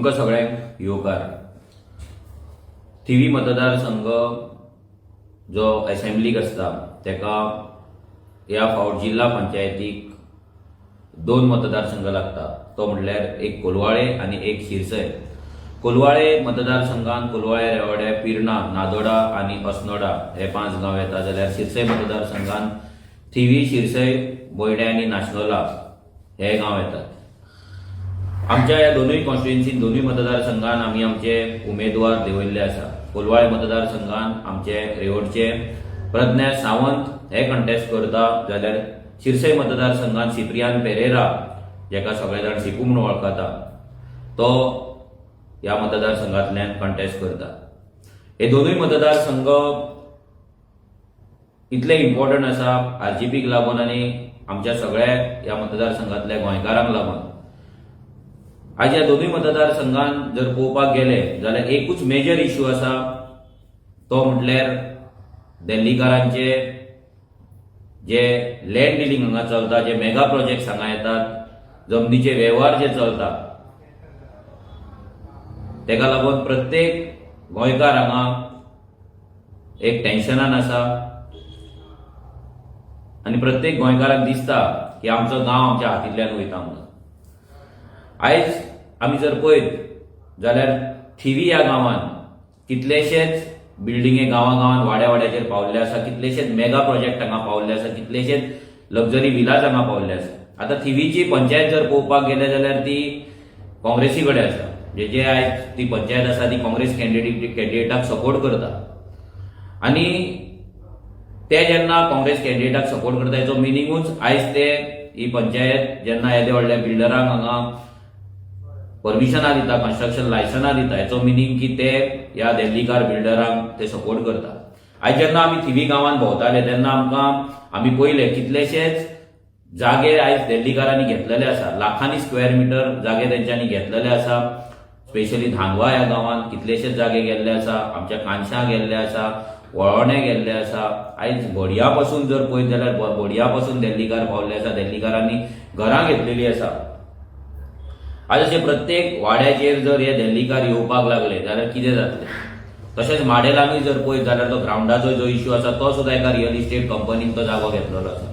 तुमकां सगळ्यांक येवकार. थिवी मतदारसंघ जो असेंब्लीक आसता तेका ह्या फावट जिल्हा पंचायतीक 2 मतदारसंघ लागता. तो म्हणल्यार एक कोलवाळे आनी एक शिरसय. कोलवाळे मतदारसंघात कोलवाळे, रेवाडे, पिर्णा, नादोडा आनी अस्नोडा हे 5 गांव येतात. जाल्यार शिरसय मतदारसंघात थिवी, शिरसय, बोयडे आनी नाशनोला हे गांव येतात. आमच्या ह्या दोनूय कॉन्स्टिट्युएन्सीन, दोनूय मतदारसंघात आमी आमचे उमेदवार देंवयल्ले आसा. कोलवाळे मतदारसंघात आमचे रेवडचे प्रज्ञा सावंत हे कंटेस्ट करता. जाल्यार शिरसय मतदारसंघात सिप्रियान पेरेरा, जेका सगळे जाण सिपू म्हणून वळखता, तो ह्या मतदारसंघातल्यान कंटेस्ट करता. हे दोनूय मतदारसंघ इतले इम्पॉर्टंट आसा आरजीपीक लागून आनी आमच्या सगळ्या ह्या मतदारसंघातल्या गोंयकारांक लागून. आज ह्या दोनूय मतदारसंघात जर पळोवपाक गेले जाल्यार एकूच मेजर इश्यू आसा, तो म्हटल्यार दिल्लीकारांचे जे लँड डिलिंग हांगा चलता, जे मेगा प्रोजेक्ट्स हांगा येतात, जमनीचे वेव्हार जे चलता, तेका लागून प्रत्येक गोंयकार हांगा एक टेन्शनान आसा आनी प्रत्येक गोंयकाराक दिसता की आमचो गांव आमच्या हातींतल्यान वयता म्हणून. आयज आमी जर पळयत जाल्यार थिवी ह्या गांवांत कितलेशेच बिल्डिंगे गांवांत वाड्या वाड्याचेर पावल्ले आसा, कितलेशेच मेगा प्रोजेक्ट हांगा पावल्ले आसा, कितलेशेच लक्झरी विलाज हांगा पावल्ले आसा. आतां थिवीची पंचायत जर पळोवपाक गेले जाल्यार ती काँग्रेसी कडेन आसा. जे आयज ती पंचायत आसा ती काँग्रेस कॅन्डिडेटाक सपोर्ट करता. आनी ते जेन्ना काँग्रेस कॅन्डिडेटाक सपोर्ट करता हेचो मिनिंगूच आयज ते ही पंचायत जेन्ना येदे व्हडल्या बिल्डरांक हांगा परमिशनां दिता, कन्स्ट्रक्शन लायसनां दिता, हेचो मिनिंग की ते ह्या दिल्लीकार बिल्डरांक ते सपोर्ट करता. आयज जेन्ना आमी थिवी गांवांत भोंवताले तेन्ना आमी पळयले कितलेशेच जागे आयज दिल्लीकारांनी घेतलेले आसा. लाखांनी स्क्वेअर मिटर जागे तेंच्यांनी घेतलेले आसा. स्पेशली धांगवा ह्या गांवांत कितलेशेच जागे गेल्ले आसा. आमच्या कांशा गेल्ले आसा, वळोणे गेल्ले आसा. आयज बोडया पासून जर पळयत जाल्यार बोडया पासून दिल्लीकार पावल्ले आसा. दिल्लीकारांनी घरां घेतलेली आसा. आज अशे प्रत्येक वाड्याचेर जर हे दिल्लीकार येवपाक लागले जाल्यार कितें जातलें. तशेंच माडेलांनी जर पळयत जाल्यार तो ग्रावंडाचो जो इश्यू आसा तो सुद्दां एका रियल इस्टेट कंपनीन तो जागो घेतलेलो आसा.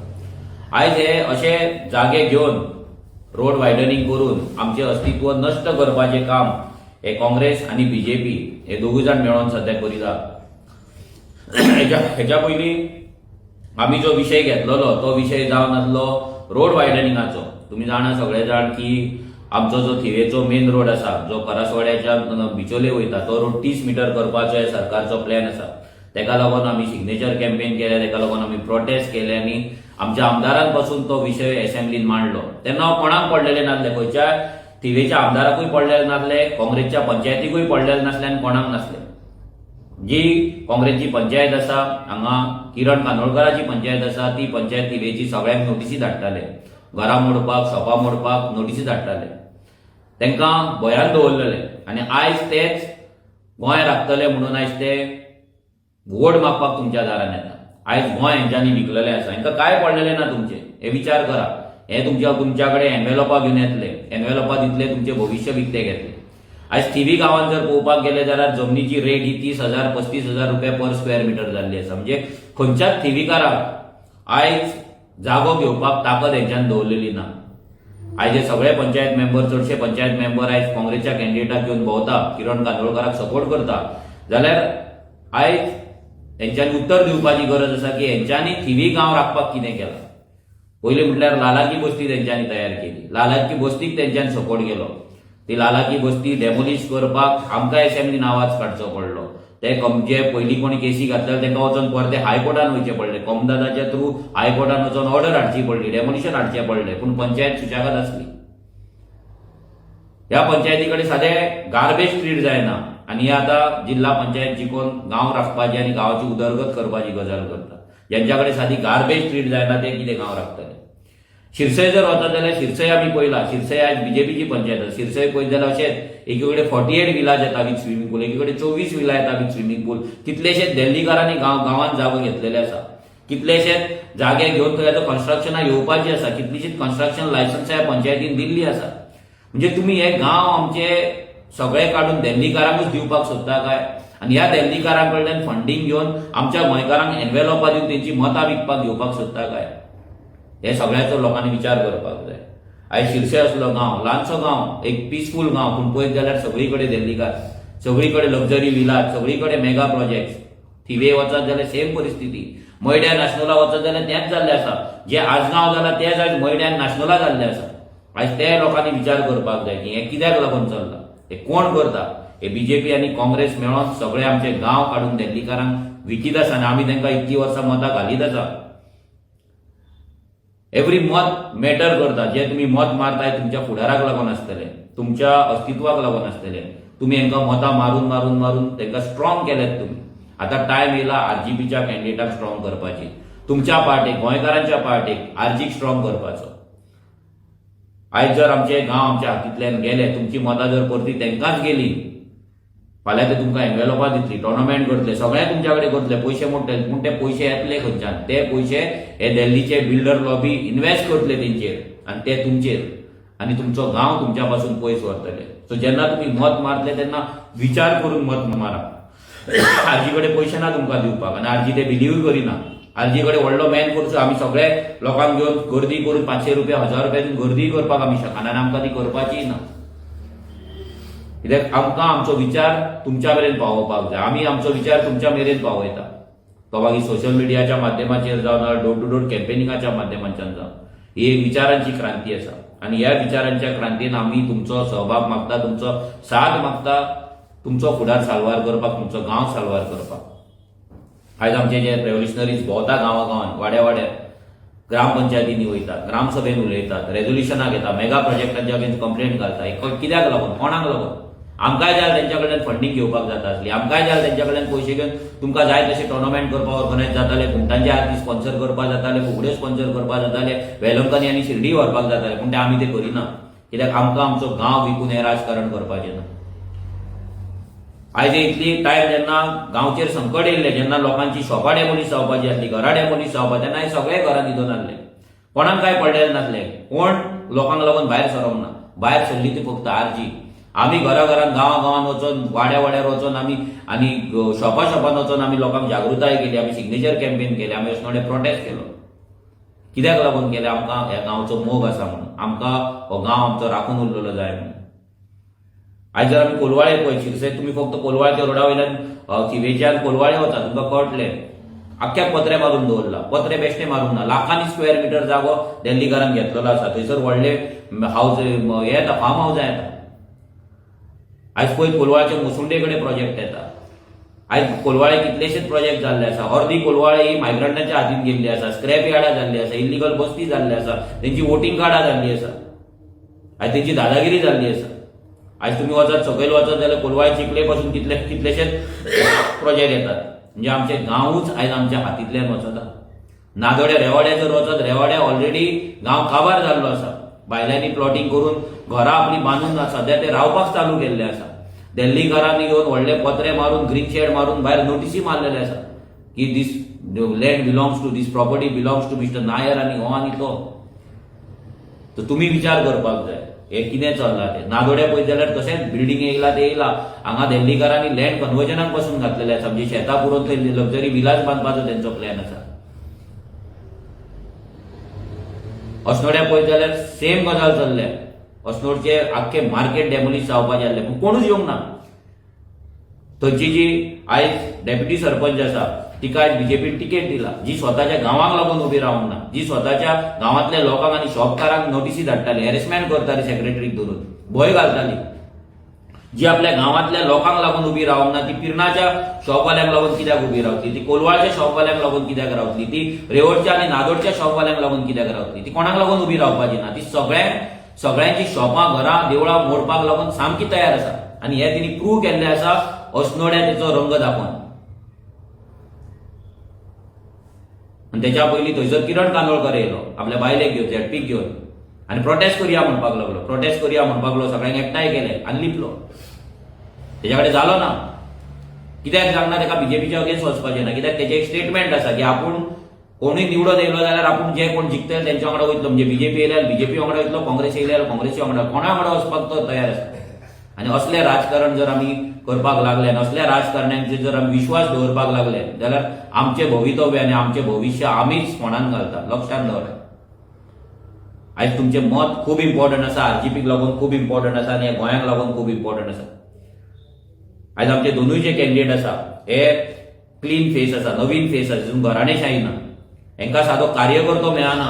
आयज हे अशे जागे घेवन रोड वायडनिंग करून आमचें अस्तित्व नश्ट करपाचें काम हे काँग्रेस आनी बीजेपी हे दोगूय जाण मेळोन सध्या करिता. हेच्या पयलीं आमी जो विशय घेतलेलो तो विशय जावन आसलो रोड वायडनिंगाचो. तुमी जाणा सगळे जाण की आमचो जो थिवेचो मेन रोड आसा, जो करासवाड्याच्या बिचोले वयता, तो रोड 30 मीटर करपाचो हे सरकारचो प्लॅन आसा. तेका लागून आमी सिग्नेचर कॅम्पेन केले, तेका लागून आमी प्रोटेस्ट केले आनी आमच्या आमदारान पासून तो विशय असेंब्लीन मांडलो. तेन्ना हांव कोणाक पडलेले नासले, खंयच्या थिवेच्या आमदाराकूय पडलेले नासले, काँग्रेसच्या पंचायतीकूय पडलेले नासले आनी कोणाक नासले. जी काँग्रेसची पंचायत आसा हांगा किरण कांदोळकराची पंचायत आसा, ती पंचायत थिवेची सगळ्यांक नोटीसी धाडटाले. घरां मोडपाक, शॉपां मोडपाक नोटीसी धाडटाले. तांकां भंयान दवरलेले आनी आयज तेच गोंय राखतले म्हणून आयज ते वोट मागपाक तुमच्या दारान येता. आयज गोंय हेंच्यांनी विकलेलें आसा. हांकां काय पडलेलें ना तुमचें, हे विचार करा. हे तुमच्या कडेन एनवेलॉपां घेवन येतले, एनवेलॉपां दितले, तुमचें भविश्य विकते घेतले. आयज थिवी गांवांत जर पळोवपाक गेले जाल्यार जमनीची रेट ही 30,000 35,000 रुपये पर स्क्वेअर मिटर जाल्ली आसा. म्हणजे खंयच्याच थिवीकाराक आयज जागो घेवपाक ताकद हेंच्यान दवरलेली ना. आयज हे सगळे पंचायत मेंबर, चडशे पंचायत मेंबर आयज काँग्रेसच्या कॅन्डिडेटाक घेवन भोंवता, किरण कांदोळकराक सपोर्ट करता. जाल्यार आयज हेंच्यांनी उत्तर दिवपाची गरज आसा की हेंच्यांनी थिवी गांव राखपाक कितें केलां. पयलीं म्हटल्यार लालाकी बस्ती तेंच्यांनी तयार केली. लालाकी बस्तीक तेंच्यांनी सपोर्ट केलो. ती लालाकी बस्ती डेमोलिश करपाक आमकां असेंब्लीन आवाज काडचो पडलो. ते जे पयलीं कोणी केसी घातल्यार तांकां वचोन परते हायकोर्टान वयचें पडलें. कॉमदादाच्या थ्रू हायकोर्टान वचोन ऑर्डर हाडची पडली, डेमोलिशन हाडचें पडलें. पूण पंचायत सुशेगाद आसली. ह्या पंचायती कडेन सादें गार्बेज ट्रीट जायना आनी आतां जिल्हा पंचायत जिखून गांव राखपाची आनी गांवाची उदरगत करपाची गजाल करता. ज्यांच्या कडेन सादी गार्बेज ट्रीट जायना ते कितें गांव राखतले. शिरसय जर वता जाल्यार शिरसय आमी पळयला, शिरसय आयज बीजेपीची पंचायत आसा. शिरसय पळयत जाल्यार अशेंच एके कडेन 48 विलाज येता विथ स्विमींग पूल, एके कडेन 24 विला येता विथ स्विमींग पूल. कितलेशेच दिल्लीकारांनी गांवांत जागो घेतलेले आसा. कितलेशेच जागे घेवन थंय आतां कन्स्ट्रक्शनां येवपाची आसा. कितलीशीच कन्स्ट्रक्शन लायसन्स ह्या पंचायतीन दिल्ली आसा. म्हणजे तुमी हे गांव आमचे सगळे काढून दिल्लीकारांकूच दिवपाक सोदता काय? आणि ह्या दिल्लीकारांकडल्यान फंडिंग घेवन आमच्या गोंयकारांक एनवेलॉपा दिवन तेंची मतां विकपाक घेवपाक सोदता काय? हे सगळ्याचो लोकांनी विचार करपाक जाय. आयज शिरसे असलो गांव, ल्हानसो गांव, एक पीसफूल गांव, पूण पळयत जाल्यार सगळीकडे दिल्लीकार, सगळीकडे लक्झरी विलाज, सगळीकडे मेगा प्रोजेक्ट. थिवे वचत जाल्यार सेम परिस्थिती. मयड्या नॅशनला वचत जाल्यार तेंच जाल्लें आसा. जे आजगांव जाला तेच आयज मयड्यान नॅशनला जाल्लें आसा. आयज ते लोकांनी विचार करपाक जाय की हें कित्याक लागून चल्लां, हे कोण करता? हे बीजेपी आनी काँग्रेस मेळोन सगळे आमचे गांव काडून दिल्लीकारांक विकीत आसा आनी आमी तांकां इतलीं वर्सां मतां घालीत आसा. एवरी मत मॅटर करता. जे तुम्ही मत मारताय तुमच्या फुडाराक लागून आसतले, तुमच्या अस्तित्वाक लागून आसतले. तुम्ही हांकां मतां मारून मारून मारून तांकां स्ट्रॉंग केलेत तुम्ही. आता टायम येयला आरजीपीच्या कॅन्डिडेटाक स्ट्रॉंग करपाची. तुमच्या पार्टीक, गोंयकारांच्या पार्टीक आरजीक स्ट्रॉंग करपाचो. आयज जर आमचे गांव आमच्या हातींतल्यान गेले, तुमची मतां जर परती तांकांच गेली, फाल्यां ते तुमकां एनवेलॉपा दितली, टोर्नामेंट करतले, सगळे तुमच्या कडेन करतले, पयशे मोडटले. पूण ते पयशे येतले खंयच्यान? ते पयशे हे दिल्लीचे बिल्डर लॉबी इन्व्हेस्ट करतले तेंचेर आनी ते तुमचेर, आनी तुमचो गांव तुमच्या पासून पयस व्हरतले. सो जेन्ना तुम्ही मत मारतले तेन्ना विचार करून मत मारा. आरजी कडेन पयशे ना तुमकां दिवपाक आनी आरजी ते बिलीव्ह करिना. आरजी कडेन व्हडलो मॅन फोर्स आमी सगळे लोकांक घेवन गर्दी करून 500 रुपया 1000 रुपया दिवन गर्दी करपाक आमी शकना आनी आमकां ती करपाची ना. कित्याक आमकां आमचो विचार तुमच्या मेरेन पावोवपाक जाय. आमी आमचो विचार तुमच्या मेरेन पावयता. तो मागीर सोशल मिडियाच्या माध्यमाचेर जावन, डोर टू डोर कॅम्पेनिंगाच्या माध्यमांच्यान जावन, ही एक विचारांची क्रांती आसा आनी ह्या विचारांच्या क्रांतीन आमी तुमचो सहभाग मागता, तुमचो साथ मागता, तुमचो फुडार साल्वार करपाक, तुमचो गांव साल्वार करपाक. आयज आमचे जे रेव्होल्युशनरीज भोंवता गांवागांवांत, वाड्या वाड्यार, ग्रामपंचायतींनी वयतात, ग्रामसभेन उलयतात, रेझोल्युशनां घेतात, मेगा प्रोजेक्टांच्या अगेन्स्ट कंप्लेंट घालता. हे कित्याक लागून? कोणाक लागून? आमकांय जाय तेंच्या कडल्यान फंडिंग घेवपाक जाता आसली. आमकांय जाय तेंच्या कडल्यान पयशे घेवन तुमकां जाय तशें टोर्नामेंट करपाक ऑर्गनायज जाताले, घुमटांचे आरती स्पॉन्सर करपाक जाताले, फुगड्यो स्पॉन्सर करपाक जाताले, वेलंकनी आनी शिर्डी व्हरपाक जाताले. पूण ते आमी ते करिना. कित्याक आमकां आमचो गांव विकून हें राजकारण करपाचें ना. आयज इतली टायम जेन्ना गांवचेर संकट येयल्लें, जेन्ना लोकांची शॉपां डेमोलीश जावपाची आसली, घरां डेमोलीश जावपाची, तेन्ना हे सगळे घरां न्हिदून आहले. कोणाक काय पडलेले नासले. कोण लोकांक लागून भायर सरोंक ना. भायर सरली ती फक्त आरजी. आमी घराघरांत, गांवागांवांत वचून, वाड्या वाड्यार वचून आमी आनी शॉपान वचून आमी लोकांक जागृताय केली, आमी सिग्नेचर कॅम्पेन केले, आमी असनोडे प्रोटेस्ट केलो. कित्याक लागून केले? आमकां ह्या गांवचो मोग आसा म्हणून, आमकां हो गांव आमचो राखून उरलेलो जाय म्हणून. आयज जर आमी कोलवाळे पळय, शिरसे तुमी फक्त कोलवाळच्या रोडा वयल्यान थिवेच्यान कोलवाळे वता, तुमकां कळटलें आख्याक पत्रे मारून दवरला. पत्रे बेश्टे मारूंक ना. लाखांनी स्क्वेअर मिटर जागो दिल्लीकारांक घेतलेलो आसा. थंयसर व्हडले हावज हे येता, फार्म हावजां येता. आयज पळय कोलवाळचे मुसुंडे कडेन प्रोजेक्ट येता. आयज कोलवाळे कितलेशेच प्रोजेक्ट जाल्ले आसा. अर्दी कोलवाळे ही मायग्रंटांच्या हातीन गेल्ली आसा, स्क्रॅप यार्डां जाल्ली आसा, इल्लीगल बस्ती जाल्ली आसा, तेंची वोटिंग कार्डां जाल्ली आसा, आयज तेंची दादागिरी जाल्ली आसा. आयज तुम्ही वचत, सकयल वचत जाल्यार कोलवाळे चिखले पासून कितलेशेच प्रोजेक्ट येतात. म्हणजे आमचे गांवूच आयज आमच्या हातींतल्यान वचता. नादोड्या रेवाड्या जर वचत, रेवाड्या ऑलरेडी गांव काबार जाल्लो आसा. बायलांनी प्लॉटिंग करून घरां आपली बांदून सध्या ते रावपाक चालू केल्ले आसा. दिल्लीकारांनी येवन व्हडले पत्रे मारून, ग्रीन शेड मारून भायर नोटीसी मारलेले आसा की this land belongs to, this property belongs to mister Nair आनी हो आनी तो. तर तुम्ही विचार करपाक जाय हे कितें चल्लां तें. नादोड्या पळयत जाल्यार तशेंच बिल्डींग येयला ते येयला. हांगा दिल्लीकारांनी लँड कन्वर्जनाक पासून घातलेले आसा. म्हणजे शेतां पुरोवन थंय लक्झरी विलाज बांदपाचो तेंचो प्लॅन आसा. अस्नोड्या पळयत जाल्यार सेम गजाल चल्ल्या. अस्नोडचे आख्खे मार्केट डेमोलीश जावपाचे आसले पूण कोणूच येवंक ना. थंयची जी आयज डेप्युटी सरपंच आसा तिका आयज बीजेपीन तिकेट दिला, जी स्वताच्या गांवाक लागून उबी रावंक ना, जी स्वताच्या गांवांतल्या लोकांक आनी शॉपकारांक नोटीसी धाडटाली, हॅरेसमेंट करताली सेक्रेटरीक धरून, भंय घालताली. जी आपल्या गांवांतल्या लोकांक लागून उबी रावंक ना ती पिरणाच्या शॉपवाल्यांक लागून कित्याक उबी रावतली, ती कोलवाळच्या शॉपवाल्यांक लागून कित्याक रावतली, ती रेवडच्या आनी नादोडच्या शॉपवाल्यांक लागून कित्याक रावतली, ती कोणाक लागून उबी रावपाची ना. ती सगळ्यांची शॉपां, घरां, देवळां मोडपाक लागून सामकी तयार आसा. आनी हे तिणी प्रूव्ह केल्लें आसा अस्नोड्या तेचो रंग दाखोवन. आनी तेच्या पयलीं थंयसर किरण कांदोळकर येयलो आपल्या बायलेक घेवन, झेडपीक घेवन, आनी प्रोटेस्ट करुया म्हणपाक लागलो. प्रोटेस्ट करुया म्हणपाक लागलो, सगळ्यांक एकठांय केले आनी लिपलो. तेच्या कडेन जालो ना. कित्याक जावंक ना? तेका बीजेपीच्या अगेन्स्ट वचपाचें ना. कित्याक तेचे एक स्टेटमेंट आसा की आपूण कोणूय निवडून येयलो जाल्यार आपूण जे कोण जिखतले तेंच्या वांगडा वयतलो. म्हणजे बीजेपी येयल्यार बीजेपी वांगडा वयतलो, काँग्रेस येयल्यार काँग्रेसी वांगडा, कोणा वांगडा वचपाक तो तयार आसा. आनी असले राजकारण जर आमी करपाक लागले आनी असल्या राजकारण्यांचेर जर आमी विश्वास दवरपाक लागले जाल्यार आमचे भवितव्य आनी आमचे भविष्य आमीच फोंडान घालता, लक्षांत दवरात. आयज तुमचे मत खूब इम्पॉर्टंट आसा, आरजीपीक लागून खूब इम्पॉर्टंट आसा आनी गोंयांक लागून खूब इम्पॉर्टंट आसा. आयज आमचे दोनूय जे कॅन्डिडेट आसा हे क्लीन फेस आसा, नवीन फेस आसा, जितून घराणेशाही ना. हांकां सादो कार्यकर्तो मेळना,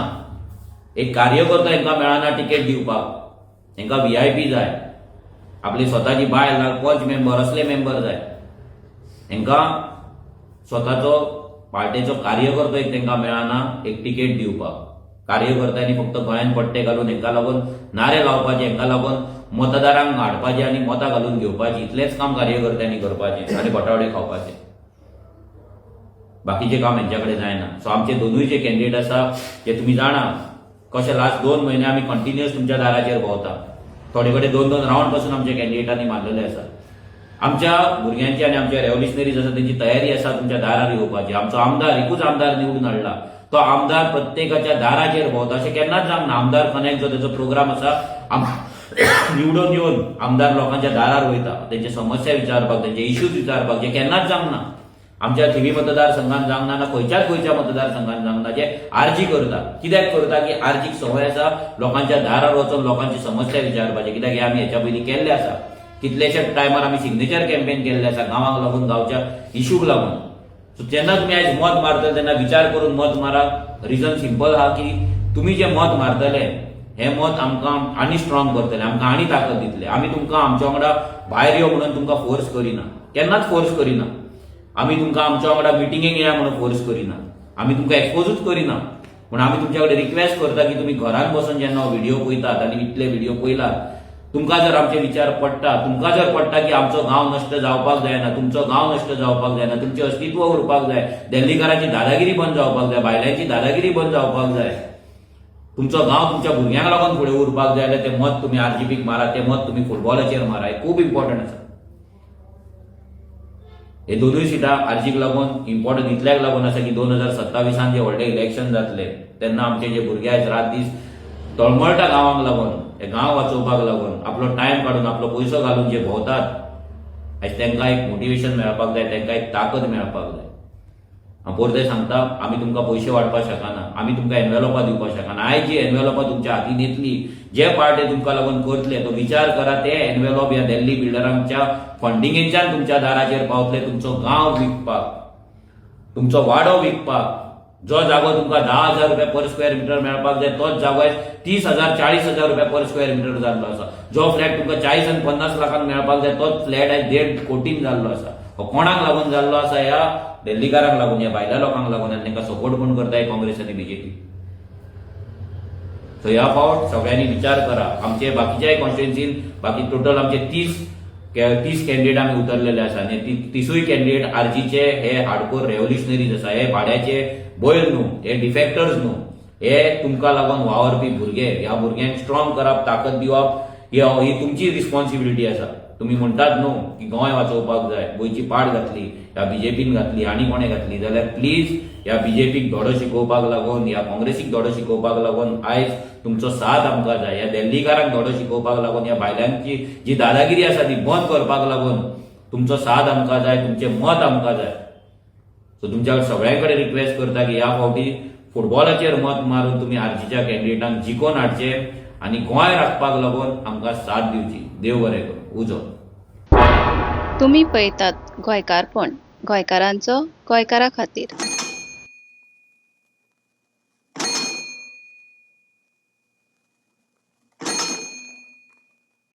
एक कार्यकर्तो हांकां मेळना टिकेट दिवपाक. हांकां VIP जाय, आपली स्वताची बायल जाय, पंच मेंबर असले मेंबर जाय. हांकां स्वताचो पार्टीचो कार्यकर्तो एक तांकां मेळना एक टिकेट दिवपाक. कार्यकर्त्यांनी फक्त गोंयांत पट्टे घालून हांकां लागून नारे लावपाचे, हांकां लागून मतदारांक हाडपाचे आनी मतां घालून घेवपाची, इतलेंच काम कार्यकर्त्यांनी करपाचें आनी बटावडे खावपाचे. बाकीचे काम हांच्या कडेन जायना. सो आमचे दोनूय जे कॅन्डिडेट आसा जे तुमी जाणा कशे लास्ट 2 म्हयने आमी कंटिन्युअस तुमच्या दाराचेर भोंवता. थोडे कडेन 2-2 रावंड पासून आमच्या कॅन्डिडेटांनी मारलेले आसा. आमच्या भुरग्यांची आनी आमच्या रेव्होल्युशनरीज आसा तेंची तयारी आसा तुमच्या दारार येवपाची. आमचो आमदार एकूच आमदार निवडून हाडला, तो आमदार प्रत्येकाच्या दाराचेर भोंवता अशें केन्नाच जावंक ना. आमदार कनेक्ट जो तेजो प्रोग्राम आसा, निवडून येवन आमदार लोकांच्या दारार वयता, तेंचे समस्या विचारपाक, तेंचे इश्यूज विचारपाक, जे केन्नाच जावंक ना. आमच्या थिवी मतदारसंघात जावंक ना, खंयच्या मतदारसंघात जावंक ना. जे आरजी करता, कित्याक करता की आरजीक संवय आसा लोकांच्या दारार वचून लोकांची समस्या विचारपाचे. कित्याक हे आमी हेच्या पयलीं केल्ले आसा. कितलेशेच टायमार आमी सिग्नेचर कॅम्पेन केल्ले आसा गांवांक लागून, गांवच्या इश्यूक लागून. सो जेन्ना तुमी आयज मत मारतले तेन्ना विचार करून मत मारा. रिजन सिंपल आहा की तुमी जे मत मारतले हे मत आमकां आनी स्ट्रॉंग करतले, आमकां आनी ताकद दितले. आमी तुमकां आमच्या वांगडा भायर यो म्हणून तुमकां फोर्स करिना, केन्नाच फोर्स करिना. आमी तुमकां आमच्या वांगडा मिटिंगेक येया म्हणून फोर्स करिना, आमी तुमकां एक्सपोजूच करिना. पूण आमी तुमच्या कडेन रिक्वेस्ट करता की तुमी घरान बसून जेन्ना व्हिडिओ पळयतात आनी इतले व्हिडिओ पळयलात, तुमकां जर आमचे विचार पडटा, तुमकां जर पडटा की आमचो गांव नश्ट जावपाक जायना, तुमचो गांव नश्ट जावपाक जायना, तुमचें अस्तित्व उरपाक जाय, दिल्लीकारांची दादागिरी बंद जावपाक जाय, भायल्यांची दादागिरी बंद जावपाक जाय, तुमचो गांव तुमच्या भुरग्यांक लागून फुडें उरपाक जाय, जाल्यार तें मत तुमी आरजीपीक मारा, तें मत तुमी फुटबॉलाचेर मारा. हें खूब इम्पॉर्टंट आसा. हे दोनूय सिटां आरजीक लागून इम्पॉर्टंट इतल्याक लागून आसा की 2027 जे व्हडले इलेक्शन जातले तेन्ना आमचे जे भुरगे आयज रात दीस तळमळटा गांवांक लागून, हे गांव वाचोवपाक लागून, आपलो टायम काडून, आपलो पयसो घालून जे भोंवतात, आयज तांकां एक मोटिवेशन मेळपाक जाय, तांकां एक ताकद मेळपाक जाय. हांव परते सांगता, आमी तुमकां पयशे वाडपाक शकना, आमी तुमकां एनवेलोपां दिवपाक शकना. आयज जी एनवेलोपां तुमच्या हातीन येतली, जे पार्टी तुमकां लागून करतले, तो विचार करा ते एनवेलोप ह्या दिल्ली बिल्डरांच्या फंडिंगेच्यान तुमच्या दाराचेर पावतले तुमचो गांव विकपाक, तुमचो वाडो विकपाक. जो जागो तुमकां 10,000 रुपया पर स्क्वेअर मिटर मेळपाक जाय तोच जागो आयज 30,000 40,000 रुपया पर स्क्वेअर मिटर जाल्लो आसा. जो फ्लॅट तुमकां 40 आनी 50 लाखांक मेळपाक जाय तोच फ्लॅट आयज 1.5 कोटीन जाल्लो आसा. हो कोणाक लागून जाल्लो आसा? ह्या दिल्लीकारांक लागून, ह्या भायल्या लोकांक लागून, आनी तांकां सपोर्ट कोण करताय? काँग्रेस आनी BJP. सो ह्या फावट सगळ्यांनी विचार करा. आमचे बाकीच्याय कॉन्स्टिट्युएन्सीन बाकी टोटल आमचे 30 कॅन्डिडेट आमी उतरलेले आसा आनी 30ूय कॅन्डिडेट आरजीचे हे हार्डकोर रेव्होल्युशनरीज आसा. हे भाड्याचे बैल न्हू, हे डिफेक्टर्स न्हू, हे तुमकां लागून वावरपी भुरगे. ह्या भुरग्यांक स्ट्रॉंग करप, ताकद दिवप ही तुमची रिस्पॉन्सिबिलिटी आसा. तुम्ही म्हणटात न्हू की गोंय वाचोवपाक जाय, गोंयची पाड घातली ह्या BJPन घातली, आनी कोणे घातली, जाल्यार प्लीज ह्या BJPक धडो शिकोवपाक लागून, ह्या काँग्रेसीक धडो शिकोवपाक लागून आयज तुमचो साथ आमकां जाय. ह्या दिल्लीकारांक धडो शिकोवपाक लागून, ह्या भायल्यांची जी दादागिरी आसा ती बंद करपाक लागून तुमचो साथ आमकां जाय, तुमचें मत आमकां जाय. सो तुमच्या सगळ्यां कडेन रिक्वेस्ट करता की ह्या फावटी फुटबॉलाचेर मत मारून तुमी आरजीच्या कॅन्डिडेटांक जिखोवन हाडचे आनी गोंय राखपाक लागून आमकां साथ दिवची. देव बरें करूं. उजो. तुम्ही पळयतात गोंयकारपण, गोंयकारांचो गोंयकारा खातीर.